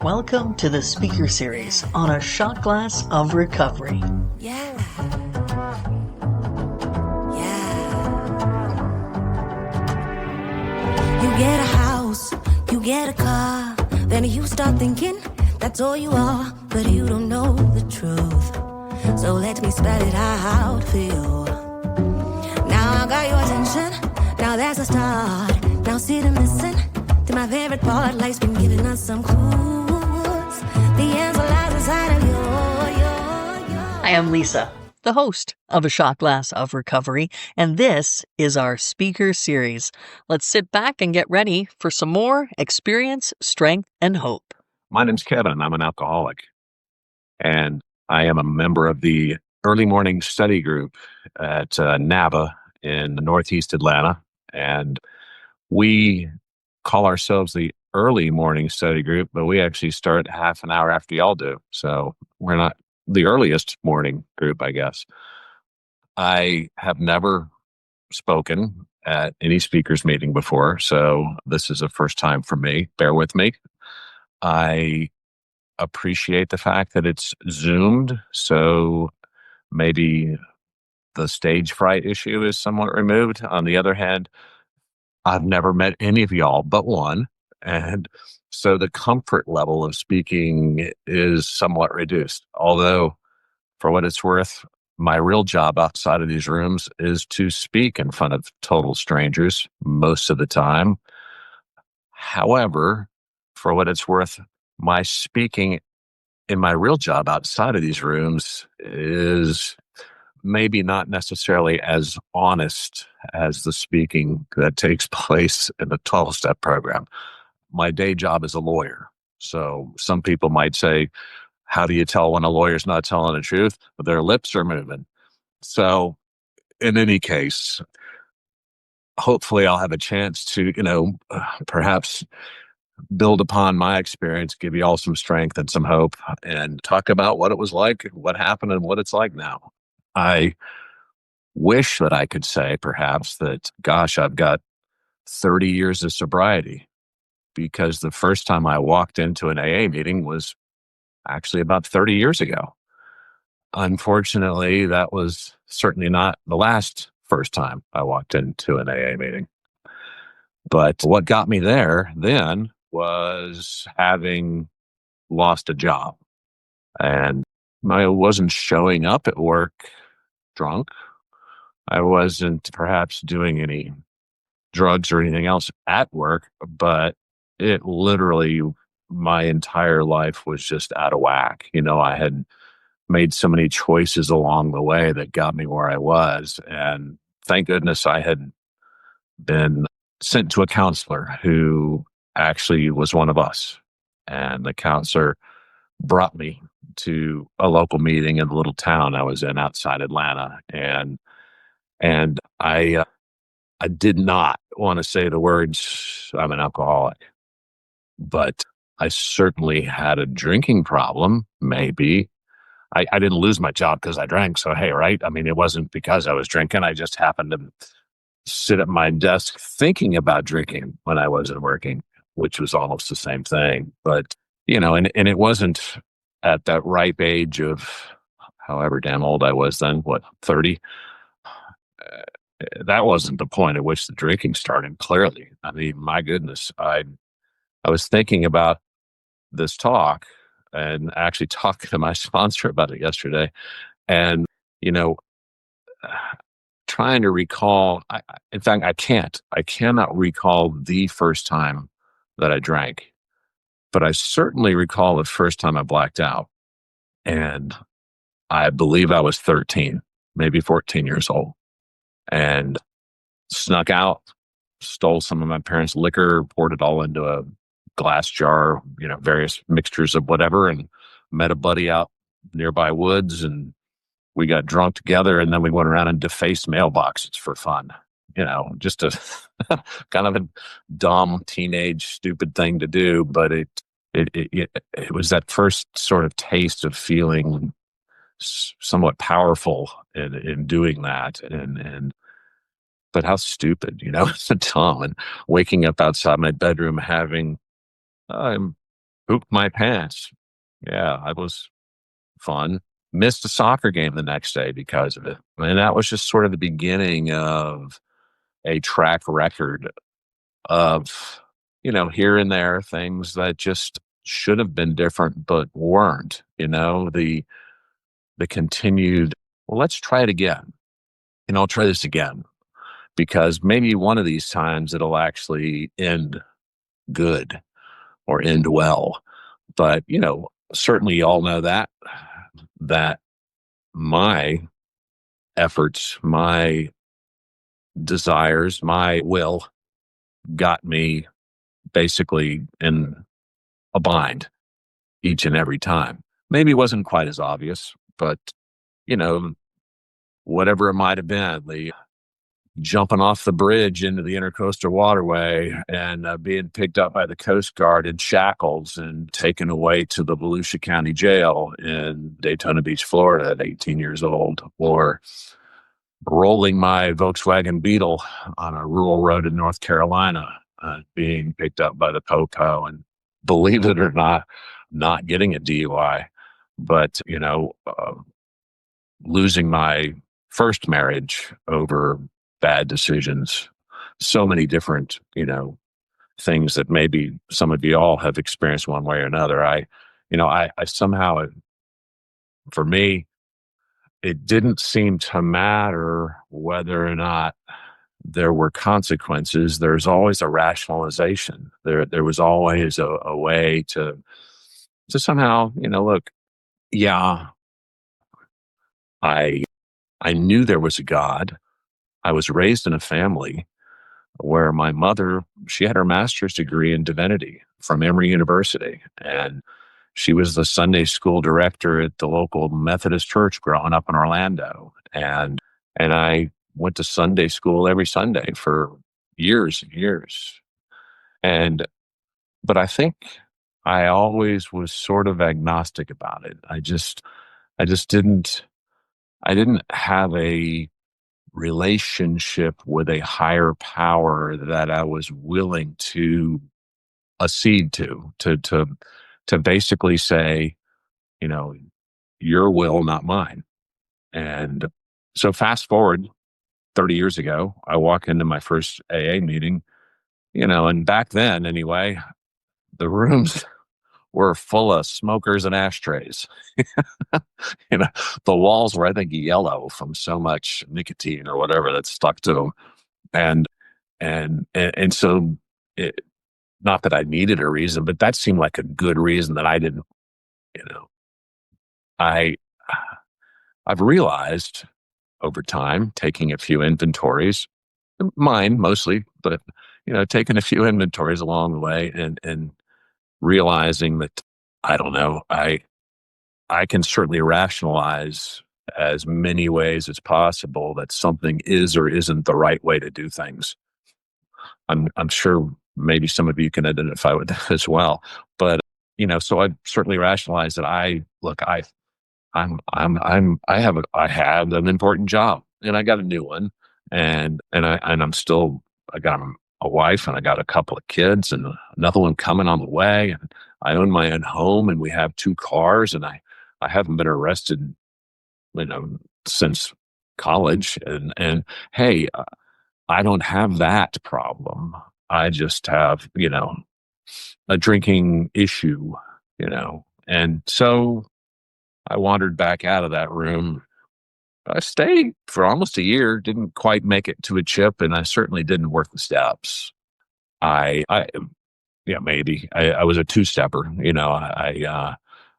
Welcome to the speaker series on a shot glass of recovery. Yeah. Yeah. You get a house, you get a car, then you start thinking that's all you are, but you don't know the truth. So let me spell it out for you. Now I got your attention, now there's a start. Now sit and listen to my favorite part. Life's been giving us some clues. The answer lies inside of you. I am Lisa, the host of A Shot Glass of Recovery, and this is our speaker series. Let's sit back and get ready for some more experience, strength, and hope. My name's Kevin. I'm an alcoholic, and I am a member of the early morning study group at NAVA in Northeast Atlanta. And we call ourselves the early morning study group, but we actually start half an hour after y'all do. So we're not the earliest morning group, I guess. I have never spoken at any speakers meeting before, so this is a first time for me. Bear with me. I appreciate the fact that it's Zoomed, so maybe the stage fright issue is somewhat removed. On the other hand, I've never met any of y'all but one, and so the comfort level of speaking is somewhat reduced. Although, for what it's worth, my real job outside of these rooms is to speak in front of total strangers most of the time. However, for what it's worth, my speaking in my real job outside of these rooms is maybe not necessarily as honest as the speaking that takes place in the 12-step program. My day job is a lawyer. So some people might say, how do you tell when a lawyer's not telling the truth? Their lips are moving. So in any case, hopefully I'll have a chance to, perhaps build upon my experience, give you all some strength and some hope, and talk about what it was like, what happened, and what it's like now. I wish that I could say perhaps that, gosh, I've got 30 years of sobriety, because the first time I walked into an AA meeting was actually about 30 years ago. Unfortunately, that was certainly not the first time I walked into an AA meeting. But what got me there then was having lost a job. And I wasn't showing up at work drunk. I wasn't perhaps doing any drugs or anything else at work, but it literally, my entire life was just out of whack. I had made so many choices along the way that got me where I was. And thank goodness I had been sent to a counselor who actually was one of us. And the counselor brought me to a local meeting in the little town I was in outside Atlanta. And I did not want to say the words, I'm an alcoholic, but I certainly had a drinking problem, maybe. I didn't lose my job because I drank. So, hey, right? I mean, it wasn't because I was drinking. I just happened to sit at my desk thinking about drinking when I wasn't working, which was almost the same thing. But, and it wasn't at that ripe age of however damn old I was then, 30? That wasn't the point at which the drinking started, clearly. I mean, my goodness, I was thinking about this talk and actually talking to my sponsor about it yesterday. And, trying to recall, in fact, I cannot recall the first time that I drank, but I certainly recall the first time I blacked out. And I believe I was 13, maybe 14 years old, and snuck out, stole some of my parents' liquor, poured it all into a glass jar, various mixtures of whatever, and met a buddy out nearby woods, and we got drunk together, and then we went around and defaced mailboxes for fun. Just a kind of a dumb teenage stupid thing to do, but it was that first sort of taste of feeling somewhat powerful in doing that, and but how stupid, it's so dumb. And waking up outside my bedroom having pooped my pants. Yeah, I was fun. Missed a soccer game the next day because of it. And that was just sort of the beginning of a track record of, here and there things that just should have been different but weren't, the continued, well, let's try it again. I'll try this again because maybe one of these times it'll actually end good or end well. But, certainly you all know that my efforts, my desires, my will got me basically in a bind each and every time. Maybe it wasn't quite as obvious, but you know, whatever it might have been, the jumping off the bridge into the intercoastal waterway and being picked up by the Coast Guard in shackles and taken away to the Volusia County Jail in Daytona Beach, Florida at 18 years old, or rolling my Volkswagen Beetle on a rural road in North Carolina, being picked up by the POCO and, believe it or not getting a DUI, but, losing my first marriage over bad decisions. So many different, things that maybe some of you all have experienced one way or another. I somehow, for me, it didn't seem to matter whether or not there were consequences. There's always a rationalization. There was always a way to somehow, look, yeah, I I knew there was a God. I was raised in a family where my mother, she had her master's degree in divinity from Emory University, and she was the Sunday school director at the local Methodist church growing up in Orlando. And I went to Sunday school every Sunday for years and years. And but I think I always was sort of agnostic about it. I just didn't have a relationship with a higher power that I was willing to accede to basically say, you know, your will, not mine. And so fast forward 30 years ago, I walk into my first AA meeting, and back then anyway, the rooms were full of smokers and ashtrays. you know, the walls were, I think, yellow from so much nicotine or whatever that stuck to them. And and so it, not that I needed a reason, but that seemed like a good reason that I didn't, you know, I I've realized over time, taking a few inventories, mine mostly, but taking a few inventories along the way and realizing that I don't know, I can certainly rationalize as many ways as possible that something is or isn't the right way to do things. I'm sure maybe some of you can identify with that as well. But so I certainly rationalized that I have an important job and I got a new one I got a wife and I got a couple of kids and another one coming on the way, and I own my own home and we have two cars, and I haven't been arrested, since college, and hey, I don't have that problem. I just have, a drinking issue, and so I wandered back out of that room. I stayed for almost a year, didn't quite make it to a chip, and I certainly didn't work the steps. I yeah, maybe I was a two-stepper.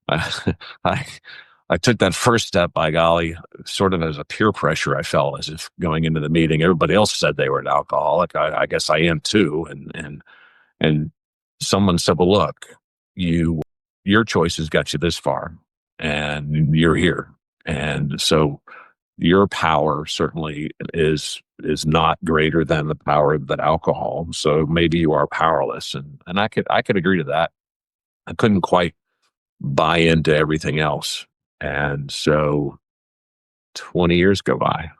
I, I, I took that first step, by golly, sort of as a peer pressure. I felt as if going into the meeting, everybody else said they were an alcoholic. I guess I am too. And someone said, "Well, look, your choices got you this far, and you're here, and so your power certainly is not greater than the power of that alcohol. So maybe you are powerless." And I could agree to that. I couldn't quite buy into everything else. And so 20 years go by,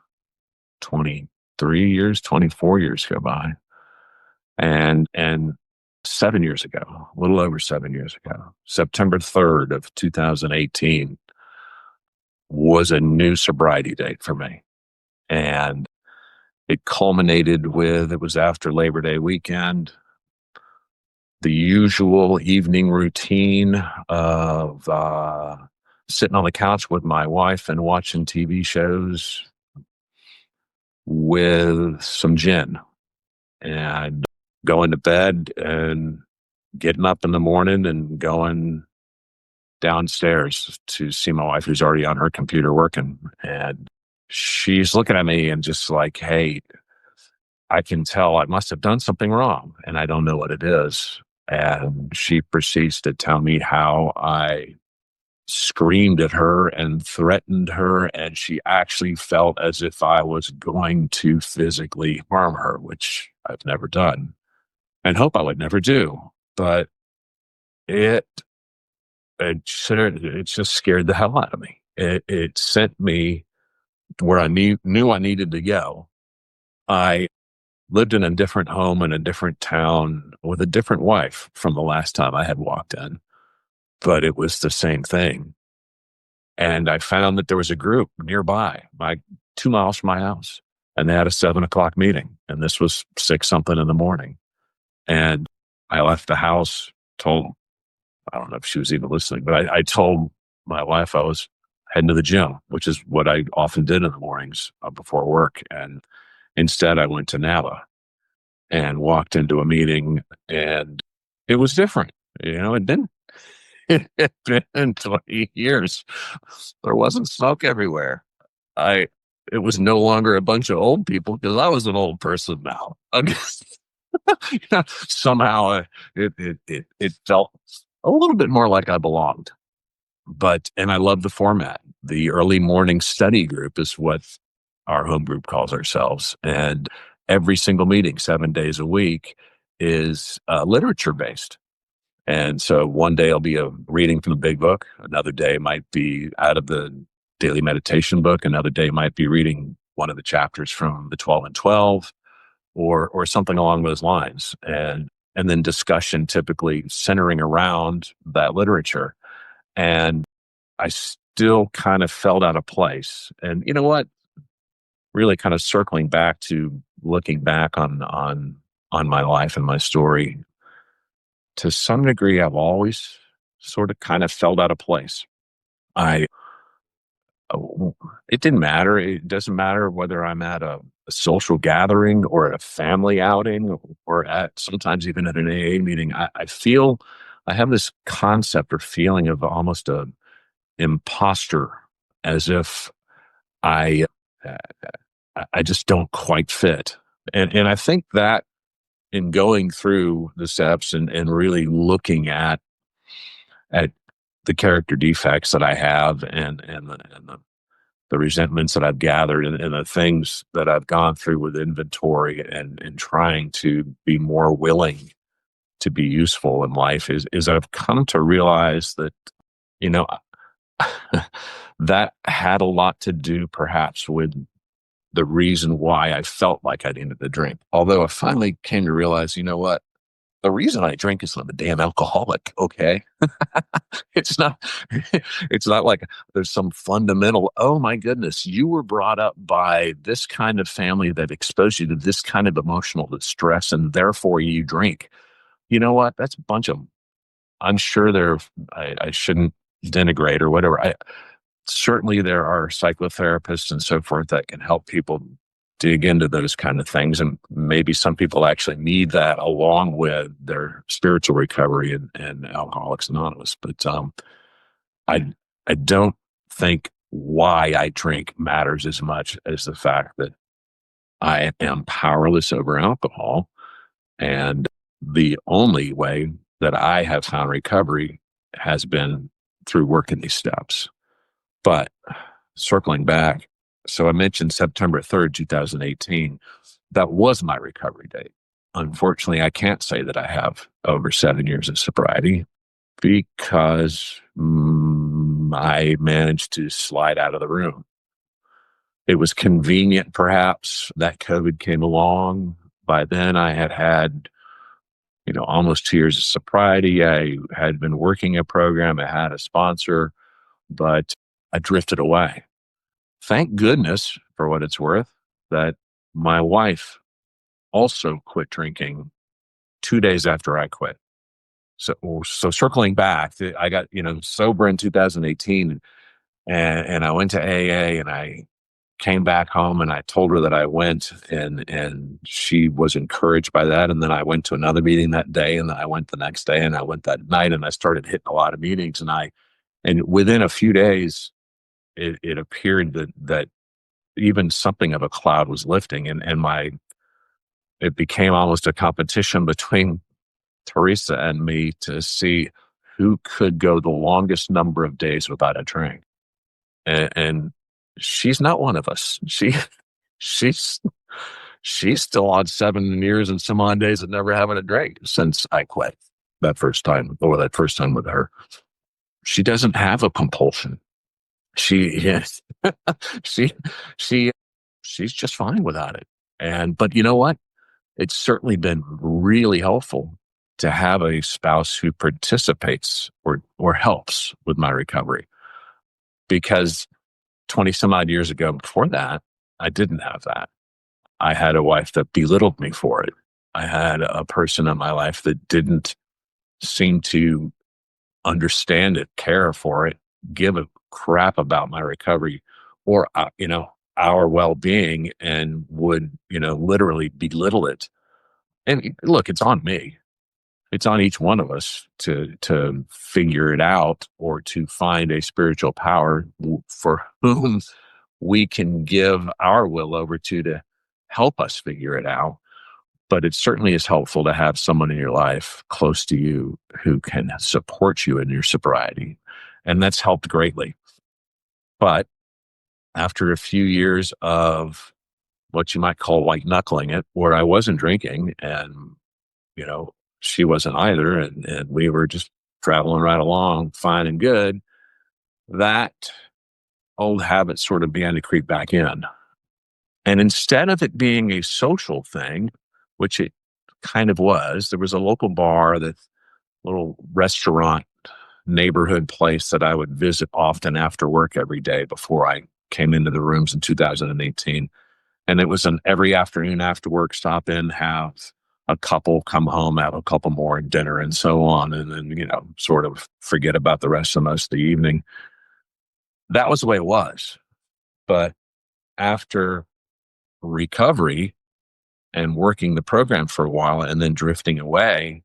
23 years, 24 years go by. And 7 years ago, a little over 7 years ago. September 3rd of 2018 was a new sobriety date for me. And it culminated with, it was after Labor Day weekend, the usual evening routine of sitting on the couch with my wife and watching TV shows with some gin and going to bed and getting up in the morning and going downstairs to see my wife, who's already on her computer working. And she's looking at me and just like, hey, I can tell I must have done something wrong and I don't know what it is. And she proceeds to tell me how I screamed at her and threatened her. And she actually felt as if I was going to physically harm her, which I've never done and hope I would never do. But it just scared the hell out of me. It sent me where I knew I needed to go. I lived in a different home in a different town with a different wife from the last time I had walked in, but it was the same thing. And I found that there was a group nearby, 2 miles from my house, and they had a 7 o'clock meeting. And this was 6 something in the morning. And I left the house, I don't know if she was even listening, but I told my wife I was heading to the gym, which is what I often did in the mornings before work. And instead I went to NABA and walked into a meeting, and it was different. It didn't. It had been 20 years. There wasn't smoke everywhere. It was no longer a bunch of old people because I was an old person now. Somehow it felt a little bit more like I belonged. And I love the format. The early morning study group is what our home group calls ourselves. And every single meeting, 7 days a week, is literature based. And so one day I'll be a reading from the big book. Another day might be out of the daily meditation book. Another day might be reading one of the chapters from the 12 and 12 or something along those lines. And then discussion typically centering around that literature. And I still kind of felt out of place. And you know what? Really kind of circling back to looking back on my life and my story, to some degree, I've always sort of kind of felt out of place. I It didn't matter. It doesn't matter whether I'm at a social gathering or at a family outing or at sometimes even at an AA meeting. I feel I have this concept or feeling of almost a imposter, as if I uh, I just don't quite fit. And I think that in going through the steps and really looking at the character defects that I have and the resentments that I've gathered and the things that I've gone through with inventory and trying to be more willing to be useful in life is I've come to realize that, you know, that had a lot to do perhaps with the reason why I felt like I needed to drink. Although I finally came to realize, you know what? The reason I drink is I'm a damn alcoholic. Okay. It's not, it's not like there's some fundamental, oh my goodness, you were brought up by this kind of family that exposed you to this kind of emotional distress and therefore you drink. You know what? That's a bunch of, I'm sure I shouldn't denigrate or whatever. Certainly there are psychotherapists and so forth that can help people dig into those kind of things. And maybe some people actually need that along with their spiritual recovery and Alcoholics Anonymous. But I don't think why I drink matters as much as the fact that I am powerless over alcohol. And the only way that I have found recovery has been through working these steps. But circling back, so I mentioned September 3rd, 2018. That was my recovery date. Unfortunately, I can't say that I have over 7 years of sobriety because I managed to slide out of the room. It was convenient, perhaps, that COVID came along. By then, I had almost 2 years of sobriety. I had been working a program. I had a sponsor, but I drifted away. Thank goodness, for what it's worth, that my wife also quit drinking 2 days after I quit. So circling back, I got, sober in 2018, and I went to AA, and I came back home, and I told her that I went, and she was encouraged by that. And then I went to another meeting that day, and then I went the next day, and I went that night, and I started hitting a lot of meetings, and within a few days, it appeared that even something of a cloud was lifting, and it became almost a competition between Teresa and me to see who could go the longest number of days without a drink. And she's not one of us. She's she's still on 7 years and some odd days of never having a drink since I quit that first time with her. She doesn't have a compulsion. Yes, she she she's just fine without it. But you know what? It's certainly been really helpful to have a spouse who participates or helps with my recovery, because 20 some odd years ago, before that, I didn't have that. I had a wife that belittled me for it. I had a person in my life that didn't seem to understand it, care for it, give a crap about my recovery or, our well-being, and would, literally belittle it. And look, it's on me. It's on each one of us to figure it out, or to find a spiritual power for whom we can give our will over to help us figure it out. But it certainly is helpful to have someone in your life close to you who can support you in your sobriety. And that's helped greatly. But after a few years of what you might call white knuckling it, where I wasn't drinking, and, she wasn't either, and we were just traveling right along, fine and good, that old habit sort of began to creep back in. And instead of it being a social thing, which it kind of was, there was a local bar, that little restaurant neighborhood place that I would visit often after work every day before I came into the rooms in 2018. And it was an every afternoon after work, stop in, have a couple, come home, have a couple more, and dinner, and so on. And then, sort of forget about the rest of most of the evening. That was the way it was. But after recovery and working the program for a while, and then drifting away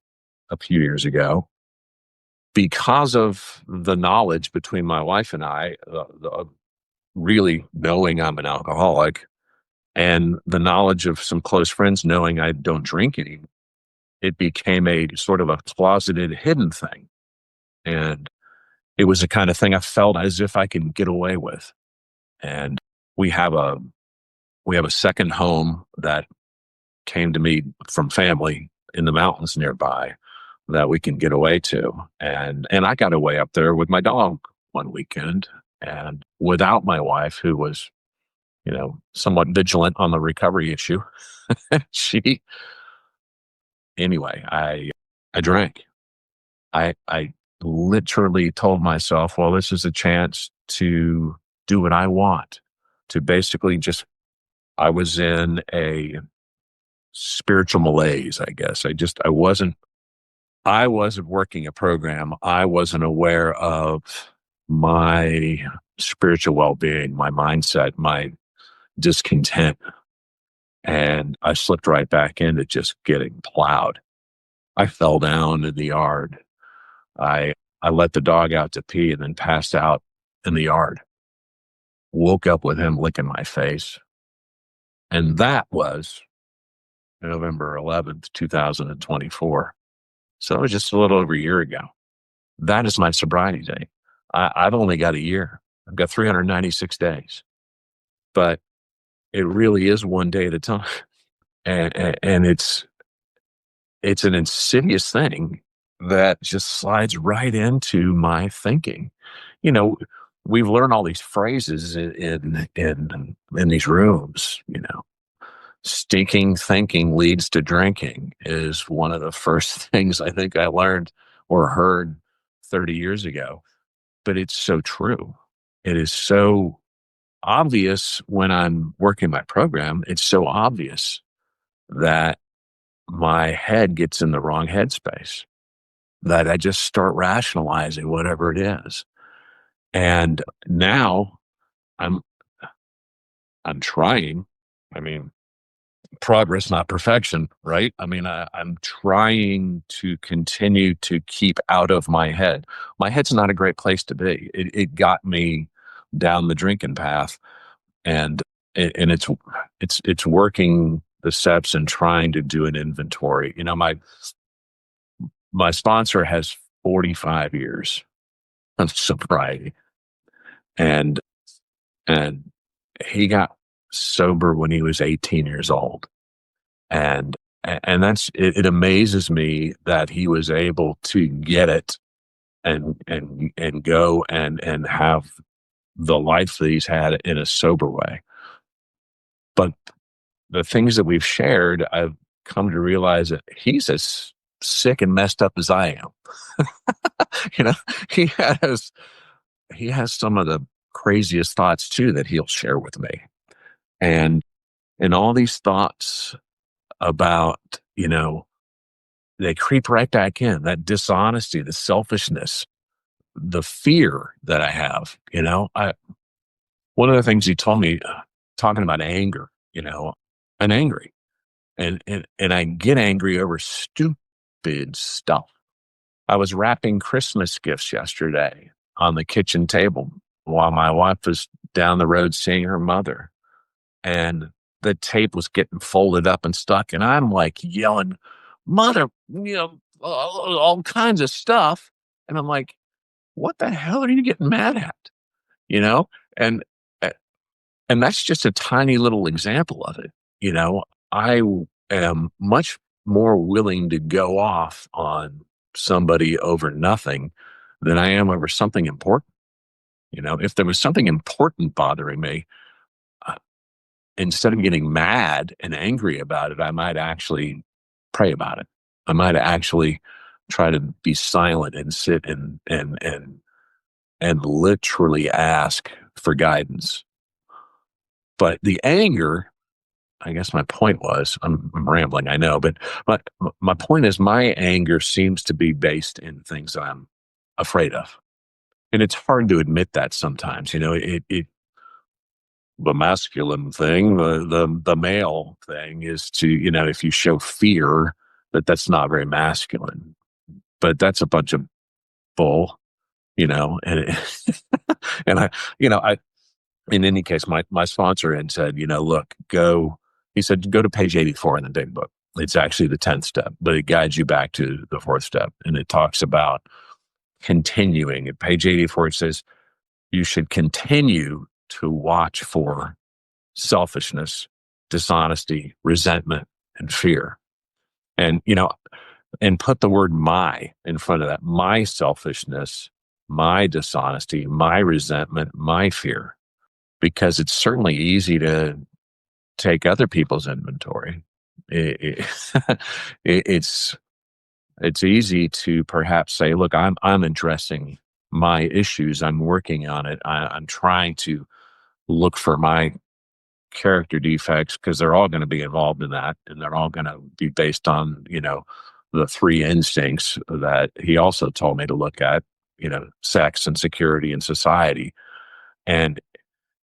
a few years ago, because of the knowledge between my wife and I, really knowing I'm an alcoholic, and the knowledge of some close friends knowing I don't drink anymore, it became a sort of a closeted, hidden thing. And it was the kind of thing I felt as if I could get away with. And we have a second home that came to me from family in the mountains nearby that we can get away to. And I got away up there with my dog one weekend, and without my wife, who was, somewhat vigilant on the recovery issue. Anyway, I drank. I literally told myself, well, this is a chance to do what I want, to basically I was in a spiritual malaise, I guess. I wasn't working a program. I wasn't aware of my spiritual well-being, my mindset, my discontent. And I slipped right back into just getting plowed. I fell down in the yard. I let the dog out to pee, and then passed out in the yard. Woke up with him licking my face. And that was November 11th, 2024. So it was just a little over a year ago. That is my sobriety date. I've only got a year. I've got 396 days. But it really is one day at a time. And it's an insidious thing that just slides right into my thinking. We've learned all these phrases in these rooms, stinking thinking leads to drinking is one of the first things I think I learned or heard 30 years ago. But it's so true. It is so obvious when I'm working my program. It's so obvious that my head gets in the wrong headspace, that I just start rationalizing whatever it is. And now I'm I'm trying. I mean, progress, not perfection, right? I mean, I'm trying to continue to keep out of my head. My head's not a great place to be. It got me down the drinking path, and it's working the steps and trying to do an inventory. My sponsor has 45 years of sobriety, and and he got sober when he was 18 years old. And and that's it, it amazes me that he was able to get it and go and have the life that he's had in a sober way. But the things that we've shared, I've come to realize that he's as sick and messed up as I am. you know, he has he has some of the craziest thoughts too that he'll share with me. And all these thoughts about, they creep right back in, that dishonesty, the selfishness, the fear that I have. One of the things he told me, talking about anger, I'm angry, and I get angry over stupid stuff. I was wrapping Christmas gifts yesterday on the kitchen table while my wife was down the road seeing her mother, and the tape was getting folded up and stuck, and I'm like yelling, "Mother," all kinds of stuff, and I'm like, "What the hell are you getting mad at?" You know, and a- and that's just a tiny little example of it. I am much more willing to go off on somebody over nothing than I am over something important. If there was something important bothering me, uh, instead of getting mad and angry about it, I might actually pray about it. I might actually try to be silent and sit and literally ask for guidance. But the anger, I guess my point was, I'm rambling, I know, but my point is my anger seems to be based in things I'm afraid of. And it's hard to admit that sometimes. The masculine thing, the male thing is to, if you show fear, that's not very masculine. But that's a bunch of bull, and and I in any case, my sponsor had said, look, go. He said, go to page 84 in the big book. It's actually the 10th step, but it guides you back to the 4th step, and it talks about continuing. At page 84, it says you should continue to watch for selfishness, dishonesty, resentment, and fear. And, and put the word my in front of that. My selfishness, my dishonesty, my resentment, my fear. Because it's certainly easy to take other people's inventory. It's easy to perhaps say, look, I'm addressing my issues. I'm working on it. I'm trying to look for my character defects because they're all going to be involved in that, and they're all going to be based on the 3 instincts that he also told me to look at, sex and security and society, and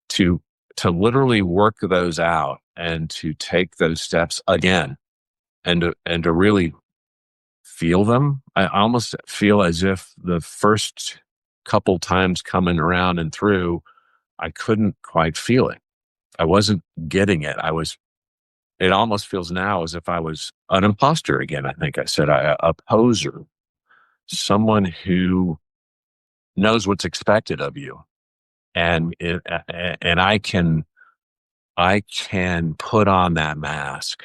to literally work those out and to take those steps again and to really feel them. I almost feel as if the first couple times coming around and through, I couldn't quite feel it. I wasn't getting it. It almost feels now as if I was an imposter again. I think I said a poser, someone who knows what's expected of you. And I can put on that mask.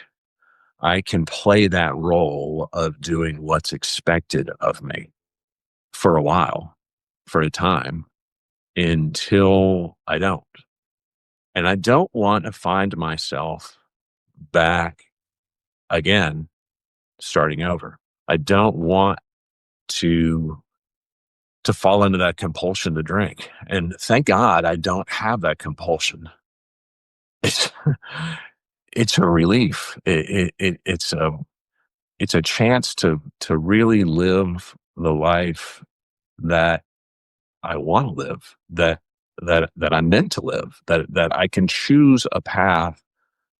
I can play that role of doing what's expected of me for a while, for a time, until I don't. And I don't want to find myself back again, starting over. I don't want to fall into that compulsion to drink. And thank God I don't have that compulsion. It's it's a relief. It's a chance to really live the life that I want to live, that I'm meant to live, that I can choose a path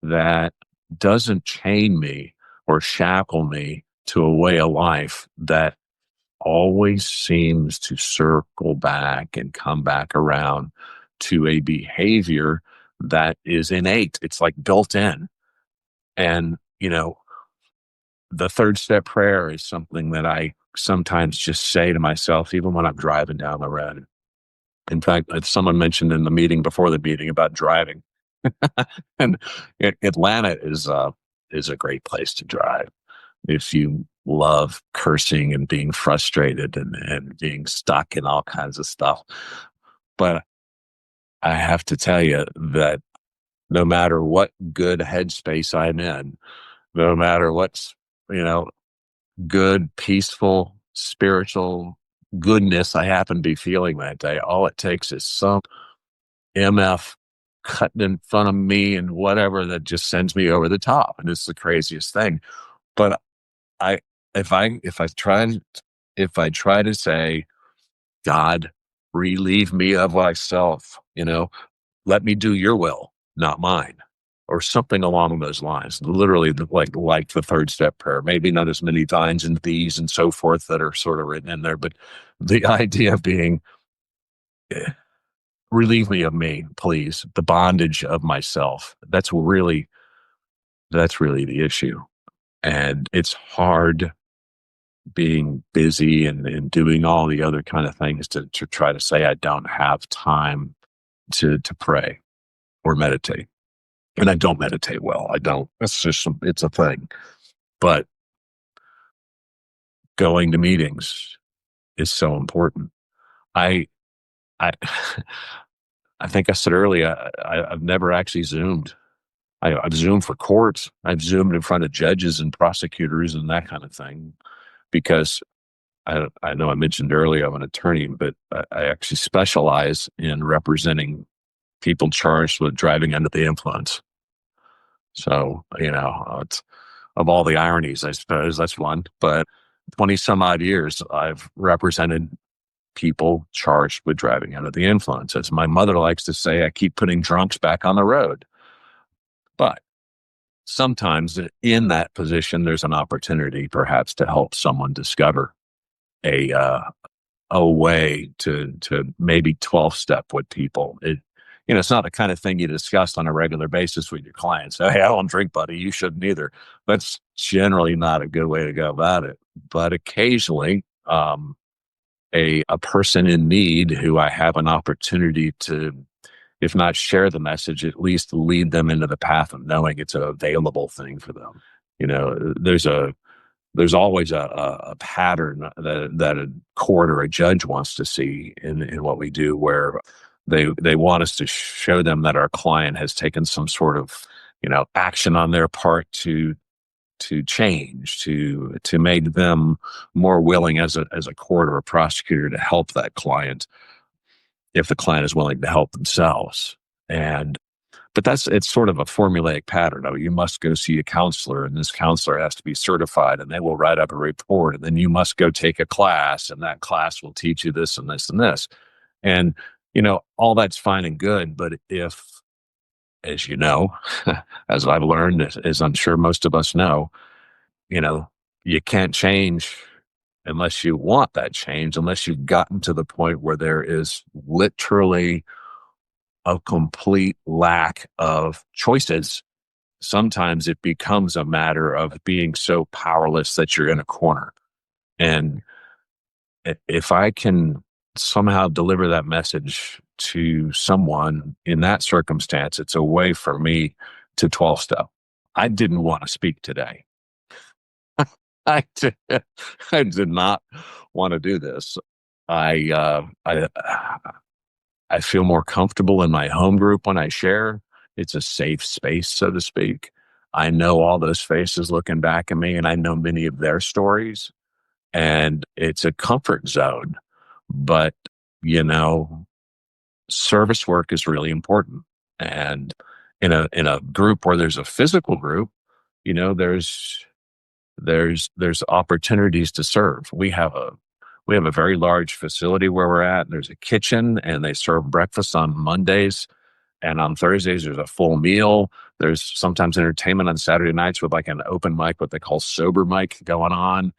that doesn't chain me or shackle me to a way of life that always seems to circle back and come back around to a behavior that is innate. It's like built in. And, the third step prayer is something that I sometimes just say to myself, even when I'm driving down the road. In fact, someone mentioned in the meeting before the meeting about driving, and Atlanta is a great place to drive if you love cursing and being frustrated and being stuck and all kinds of stuff. But I have to tell you that no matter what good headspace I'm in, no matter what's, you know, good, peaceful, spiritual goodness I happen to be feeling that day, all it takes is some MF cutting in front of me and whatever that just sends me over the top. And it's the craziest thing. But I, if I try to say, God, relieve me of myself, let me do your will, not mine, or something along those lines. Literally, like the third step prayer. Maybe not as many thines and these and so forth that are sort of written in there, but the idea being, relieve me of me, please. The bondage of myself. That's really the issue, and it's hard being busy and doing all the other kind of things to try to say I don't have time to pray or meditate. And I don't meditate well. I don't. It's a thing. But going to meetings is so important. I I I think I said earlier, I've never actually Zoomed. I've Zoomed for courts. I've Zoomed in front of judges and prosecutors and that kind of thing because I know I mentioned earlier I'm an attorney, but I actually specialize in representing people charged with driving under the influence. So, it's of all the ironies, I suppose that's one. But 20 some odd years, I've represented people charged with driving under the influence. As my mother likes to say, I keep putting drunks back on the road. But sometimes in that position, there's an opportunity perhaps to help someone discover a way to maybe 12 step with people. It's not the kind of thing you discuss on a regular basis with your clients. Hey, I don't drink, buddy. You shouldn't either. That's generally not a good way to go about it. But occasionally, a person in need who I have an opportunity to, if not share the message, at least lead them into the path of knowing it's an available thing for them. There's always a pattern that a court or a judge wants to see in what we do, where they want us to show them that our client has taken some sort of action on their part to change, to make them more willing as a court or a prosecutor to help that client if the client is willing to help themselves. But it's sort of a formulaic pattern. You must go see a counselor, and this counselor has to be certified, and they will write up a report, and then you must go take a class, and that class will teach you this and this and this. And, all that's fine and good. But if, as you know, as I've learned, as I'm sure most of us know, you can't change unless you want that change, unless you've gotten to the point where there is literally a complete lack of choices. Sometimes it becomes a matter of being so powerless that you're in a corner. And if I can somehow deliver that message to someone in that circumstance, it's a way for me to 12 step. I didn't want to speak today. I did not want to do this. I feel more comfortable in my home group when I share. It's a safe space, so to speak. I know all those faces looking back at me, and I know many of their stories, and it's a comfort zone. But, you know, service work is really important. And in a group where there's a physical group, you know, there's opportunities to serve. We have a very large facility where we're at. There's a kitchen, and they serve breakfast on Mondays, and on Thursdays there's a full meal. There's sometimes entertainment on Saturday nights with like an open mic, what they call sober mic, going on.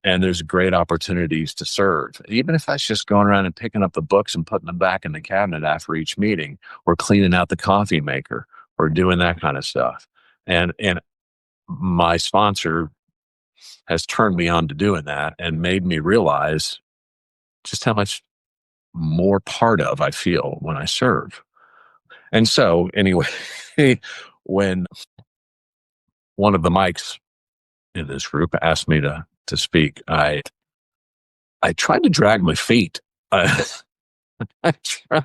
And there's great opportunities to serve, even if that's just going around and picking up the books and putting them back in the cabinet after each meeting, or cleaning out the coffee maker, or doing that kind of stuff. And my sponsor has turned me on to doing that and made me realize just how much more part of I feel when I serve. And so, anyway, when one of the mics in this group asked me to speak, I tried to drag my feet. I, I, try,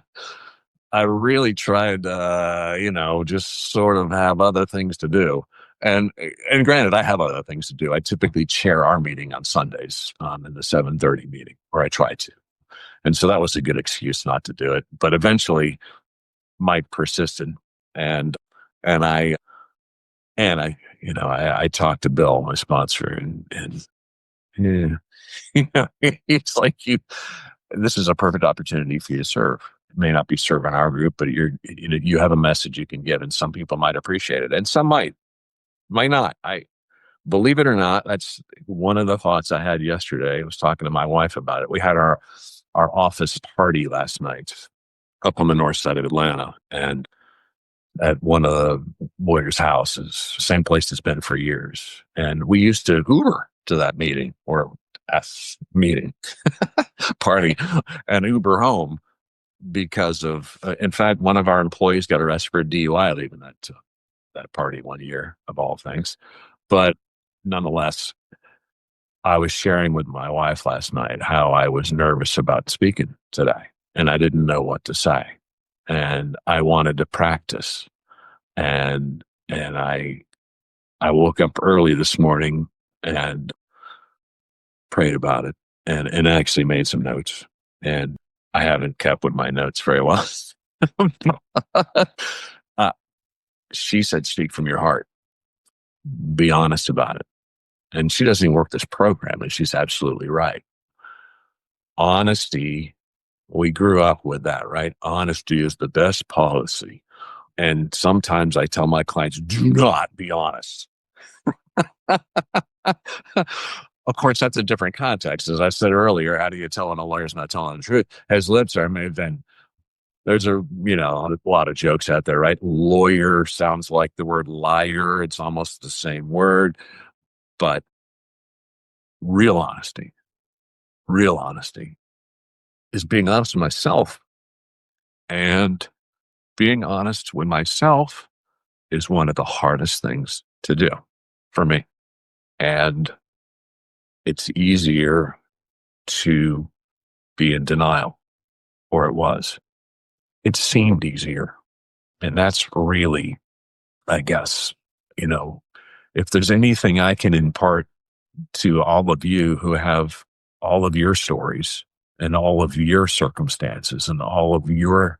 I really tried, just sort of have other things to do. And granted, I have other things to do. I typically chair our meeting on Sundays, in the 7:30 meeting, or I try to. And so that was a good excuse not to do it. But eventually, Mike persisted, and and I I talked to Bill, my sponsor, and yeah, it's like this is a perfect opportunity for you to serve. It may not be serving our group, but you have a message you can give, and some people might appreciate it, and some might not. I believe it or not, that's one of the thoughts I had yesterday. I was talking to my wife about it. We had our office party last night up on the north side of Atlanta, and at one of the lawyers' houses, same place it's been for years. And we used to Uber to that meeting, or meeting party, and Uber home because of, in fact, one of our employees got arrested for DUI leaving that party one year, of all things. But nonetheless, I was sharing with my wife last night how I was nervous about speaking today, and I didn't know what to say, and I wanted to practice. And I woke up early this morning and prayed about it, and actually made some notes. And I haven't kept with my notes very well. uh, she said, "Speak from your heart. Be honest about it." And she doesn't even work this program, and she's absolutely right. Honesty, we grew up with that, right? Honesty is the best policy. And sometimes I tell my clients, do not be honest. Of course, that's a different context. As I said earlier, how do you tell when a lawyer's not telling the truth? His lips are moved, and there's a lot of jokes out there, right? Lawyer sounds like the word liar. It's almost the same word. But real honesty is being honest with myself. And being honest with myself is one of the hardest things to do for me. And it's easier to be in denial, or it was. It seemed easier. And that's really, I guess, if there's anything I can impart to all of you who have all of your stories and all of your circumstances and all of your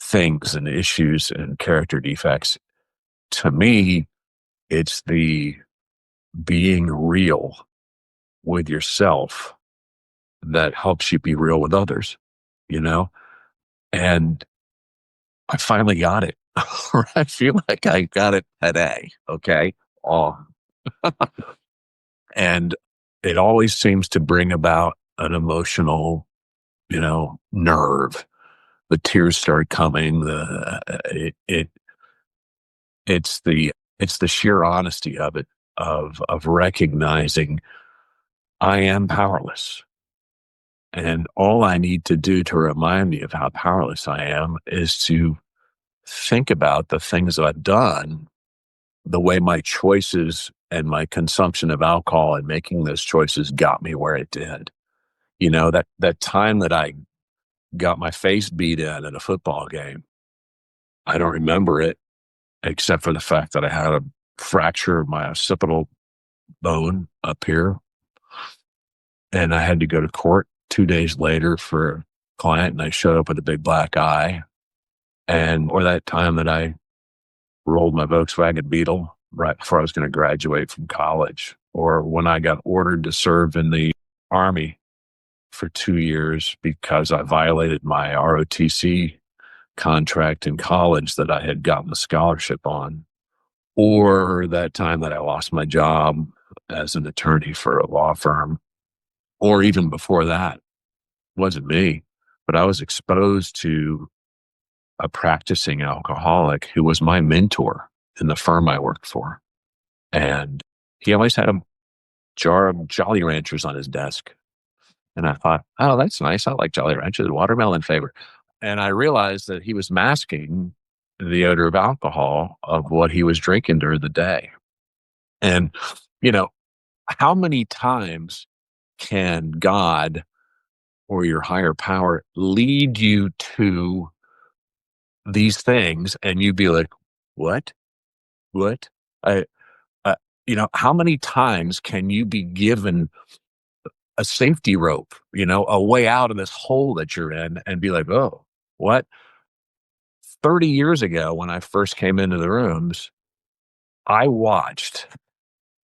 things and issues and character defects, to me, it's the being real with yourself that helps you be real with others, and I finally got it. I feel like I got it today. Okay. Oh. And it always seems to bring about an emotional, nerve. The tears start coming. It's the sheer honesty of it, of recognizing I am powerless. And all I need to do to remind me of how powerless I am is to think about the things I've done, the way my choices and my consumption of alcohol and making those choices got me where it did. That time that I got my face beat in at a football game, I don't remember it except for the fact that I had a fracture my occipital bone up here. And I had to go to court 2 days later for a client, and I showed up with a big black eye. Or that time that I rolled my Volkswagen Beetle right before I was going to graduate from college, or when I got ordered to serve in the Army for 2 years because I violated my ROTC contract in college that I had gotten a scholarship on, or that time that I lost my job as an attorney for a law firm, or even before that. It wasn't me, but I was exposed to a practicing alcoholic who was my mentor in the firm I worked for. And he always had a jar of Jolly Ranchers on his desk. And I thought, oh, that's nice. I like Jolly Ranchers, watermelon flavor. And I realized that he was masking the odor of alcohol of what he was drinking during the day. And, how many times can God or your higher power lead you to these things and you be like, what? I, how many times can you be given a safety rope, a way out of this hole that you're in and be like, oh, what? 30 years ago, when I first came into the rooms, I watched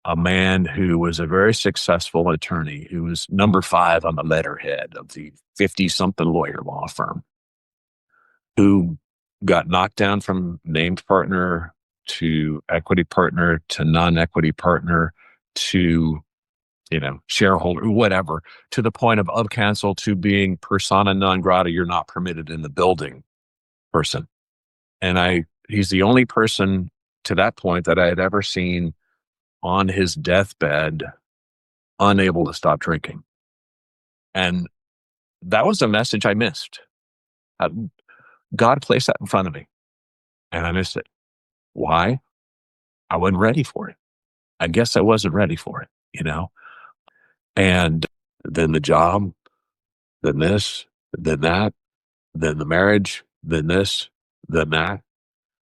a man who was a very successful attorney, who was number 5 on the letterhead of the 50-something lawyer law firm, who got knocked down from named partner to equity partner to non-equity partner to, shareholder, whatever, to the point of counsel to being persona non grata, you're not permitted in the building person. And he's the only person to that point that I had ever seen on his deathbed unable to stop drinking. And that was a message I missed. God placed that in front of me, and I missed it. Why? I wasn't ready for it. I guess I wasn't ready for it, And then the job, then this, then that, then the marriage, then this, then that.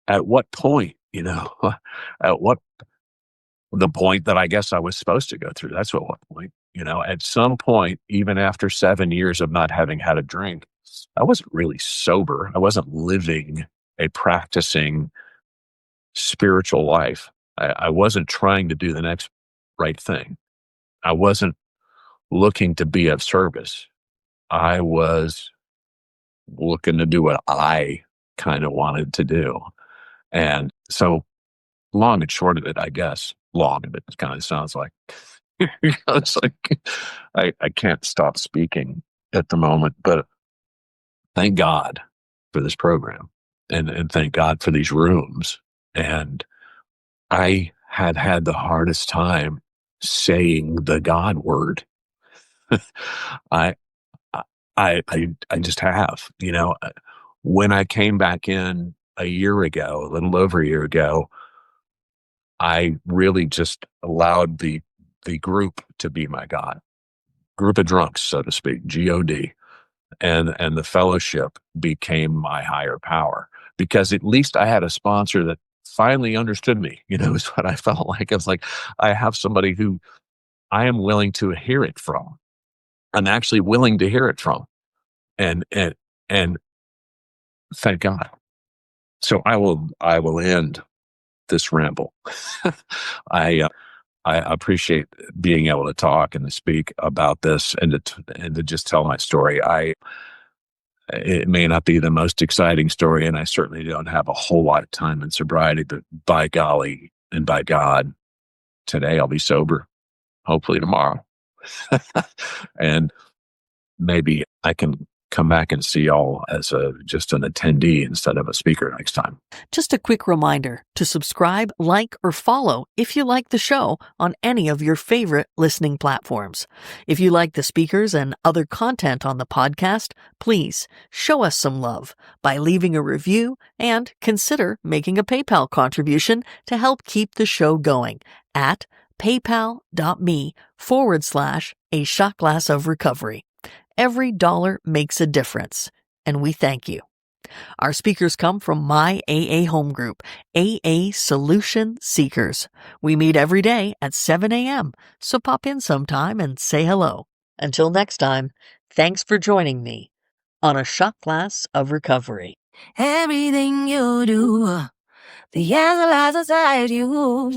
At what point, at what the point that I guess I was supposed to go through? That's what point, at some point, even after 7 years of not having had a drink, I wasn't really sober. I wasn't living a practicing spiritual life. I wasn't trying to do the next right thing. I wasn't looking to be of service. I was looking to do what I kind of wanted to do. And so long and short of it, I guess, long of it kind of sounds like, it's like I can't stop speaking at the moment, but thank God for this program and thank God for these rooms. And I had the hardest time saying the God word. I, I just have, when I came back in a year ago, a little over a year ago, I really just allowed the group to be my God, group of drunks, so to speak, GOD, and the fellowship became my higher power, because at least I had a sponsor that finally understood me, is what I felt like. I was like, I have somebody who I am willing to hear it from. I'm actually willing to hear it from. And thank God. So I will end this ramble. I appreciate being able to talk and to speak about this and to just tell my story. It may not be the most exciting story, and I certainly don't have a whole lot of time in sobriety, but by golly and by God, today I'll be sober, hopefully tomorrow. And maybe I can come back and see y'all as just an attendee instead of a speaker next time. Just a quick reminder to subscribe, like, or follow if you like the show on any of your favorite listening platforms. If you like the speakers and other content on the podcast, please show us some love by leaving a review and consider making a PayPal contribution to help keep the show going at paypal.me/a shot glass of recovery. Every dollar makes a difference, and we thank you. Our speakers come from my AA home group, AA Solution Seekers. We meet every day at 7 a.m., so pop in sometime and say hello. Until next time, thanks for joining me on a shot glass of recovery. Everything you do, the answer lies inside you.